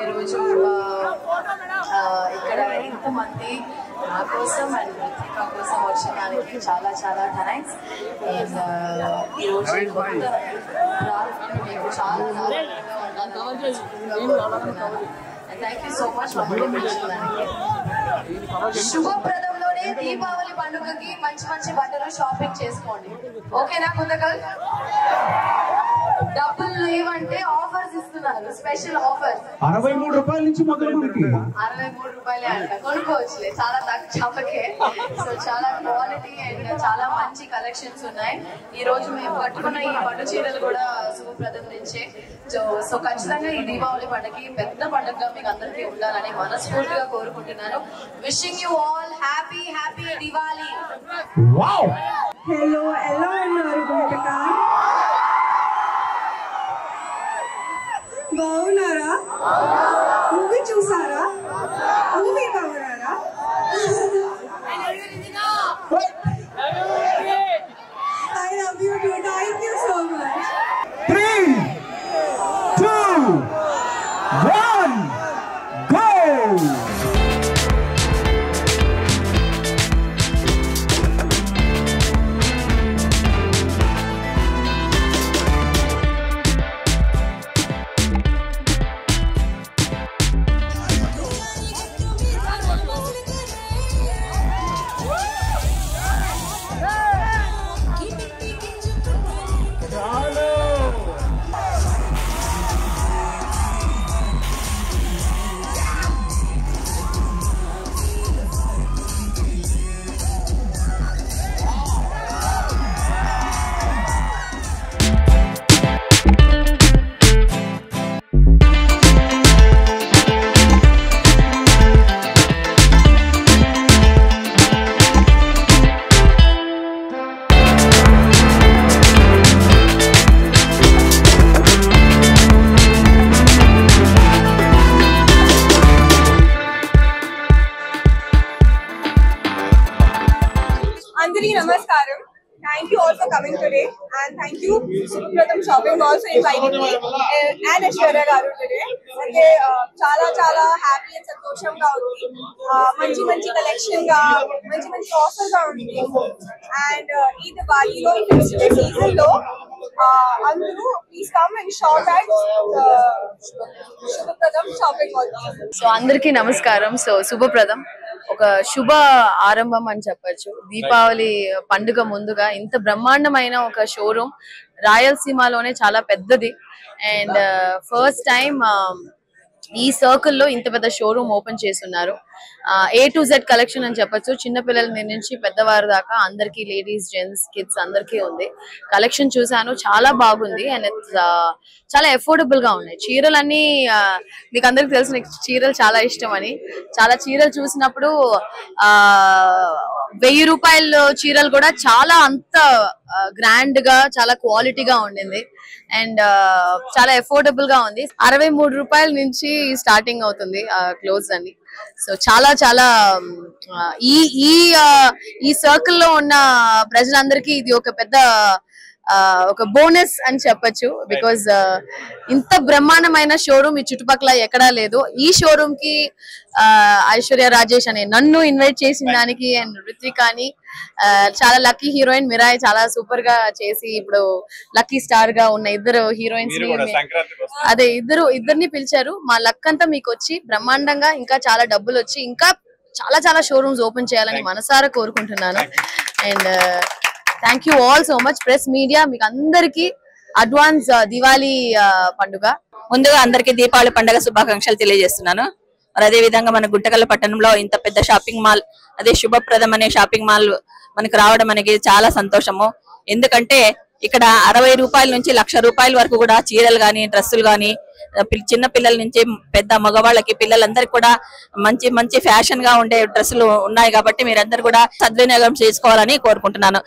ఈరోజు ఇక్కడ ఇంతమంది నా కోసం అండ్ రితికా కోసం వచ్చడానికి చాలా చాలా థ్యాంక్స్. అండ్ ఈరోజు మీకు చాలా థ్యాంక్ యూ సో మచ్ పంపించడానికి. శుభప్రదంలోనే దీపావళి పండుగకి మంచి మంచి బట్టలు షాపింగ్ చేసుకోండి. ఓకేనా కుందకల్? డబ్బులు లేవంటే ఆఫర్స్ ఇస్తున్నారు, స్పెషల్ ఆఫర్స్. 63 రూపాయల నుంచి మొదలు 63 రూపాయలే అంట, కొనుక్కోవచ్చులే, చాలా తక్కువకే. సో చాలా క్వాలిటీ అండ్ చాలా మంచి కలెక్షన్స్ ఉన్నాయి. ఈ రోజు మేము కట్టుకున్న ఈ పట్టు చీరలు కూడా శుభప్రదం నుంచే. సో ఖచ్చితంగా ఈ దీపావళి పండుగకి పెద్ద పండుగగా మీకు అందరికీ ఉండాలని మనస్ఫూర్తిగా కోరుకుంటున్నాను. Wishing you all happy happy Diwali. Hello ఎలా ఉన్నారు? బాగున్నారా? మూవీ చూసారా? మూవీ బాగున్నారా? I love you too. Thank you so much. 3, 2, 1, go! Andri namaskaram. Thank you all for coming today, and thank you Shubhapradam Shopping Mall for inviting me and Aishwarya garu today. అంటే చాలా చాలా happy and సంతోషంగా ఉంది. మంచి మంచి collection గా మంచి మంచి ఆఫర్ గా ఉంది. అండ్ ఈ దివాళీలో ఈ ఫెస్టివల్ సీజన్ లో అందరూ please come and shop at Shubhapradam shopping mall. So అందరికీ నమస్కారం. సో శుభప్రదం ఒక శుభ ఆరంభం అని చెప్పచ్చు. దీపావళి పండుగ ముందుగా ఇంత బ్రహ్మాండమైన ఒక షోరూమ్ రాయలసీమలోనే చాలా పెద్దది. అండ్ ఫస్ట్ టైం ఈ సర్కిల్ లో ఇంత పెద్ద షోరూమ్ ఓపెన్ చేస్తున్నారు. A to Z కలెక్షన్ అని చెప్పచ్చు. చిన్న పిల్లల నుంచి పెద్దవారి దాకా అందరికి, లేడీస్, జెంట్స్, కిడ్స్ అందరికీ ఉంది. కలెక్షన్ చూసాను, చాలా బాగుంది. అండ్ చాలా అఫోర్డబుల్ గా ఉన్నాయి. చీరలన్నీ మీకు అందరికి తెలుసు, నాకు చీరలు చాలా ఇష్టం అని. చాలా చీరలు చూసినప్పుడు 1000 రూపాయల చీరలు కూడా చాలా అంత గ్రాండ్ గా చాలా క్వాలిటీగా ఉండింది. అండ్ చాలా అఫోర్డబుల్ గా ఉంది. 63 రూపాయల నుంచి స్టార్టింగ్ అవుతుంది క్లోత్స్ అన్ని. సో చాలా చాలా ఈ సర్కిల్ లో ఉన్న ప్రజలందరికీ ఇది ఒక పెద్ద ఒక బోనస్ అని చెప్పొచ్చు. బికాజ్ ఇంత బ్రహ్మాండమైన షోరూమ్ ఈ చుట్టుపక్కల ఎక్కడా లేదు. ఈ షోరూమ్ కి ఐశ్వర్య రాజేష్ అనే నన్ను ఇన్వైట్ చేసిన దానికి, అండ్ రితికాని, చాలా లక్కీ హీరోయిన్ మిరాయ్ చాలా సూపర్ గా చేసి ఇప్పుడు లక్కీ స్టార్ గా ఉన్న ఇద్దరు హీరోయిన్స్ అదే ఇద్దరిని పిలిచారు. మా లక్ అంతా మీకు వచ్చి బ్రహ్మాండంగా ఇంకా చాలా డబ్బులు వచ్చి ఇంకా చాలా చాలా షోరూమ్స్ ఓపెన్ చేయాలని మనసారా కోరుకుంటున్నాను. And thank you all so much press media. మీకు అందరికి అడ్వాన్స్ దివాళీ పండుగ. ముందుగా అందరికి దీపావళి పండుగ శుభాకాంక్షలు తెలియజేస్తున్నాను. మరి అదే విధంగా మన గుంటకల్ పట్టణంలో ఇంత పెద్ద షాపింగ్ మాల్, అదే శుభప్రదం అనే షాపింగ్ మాల్ మనకు రావడం అనేది చాలా సంతోషము. ఎందుకంటే ఇక్కడ 60 రూపాయల నుంచి 1,00,000 రూపాయల వరకు కూడా చీరలు గాని, డ్రెస్సులు గాని, చిన్న పిల్లల నుంచి పెద్ద మగవాళ్ళకి, పిల్లలందరికీ కూడా మంచి మంచి ఫ్యాషన్ గా ఉండే డ్రెస్సులు ఉన్నాయి. కాబట్టి మీరందరూ కూడా సద్వినియోగం చేసుకోవాలని కోరుకుంటున్నాను.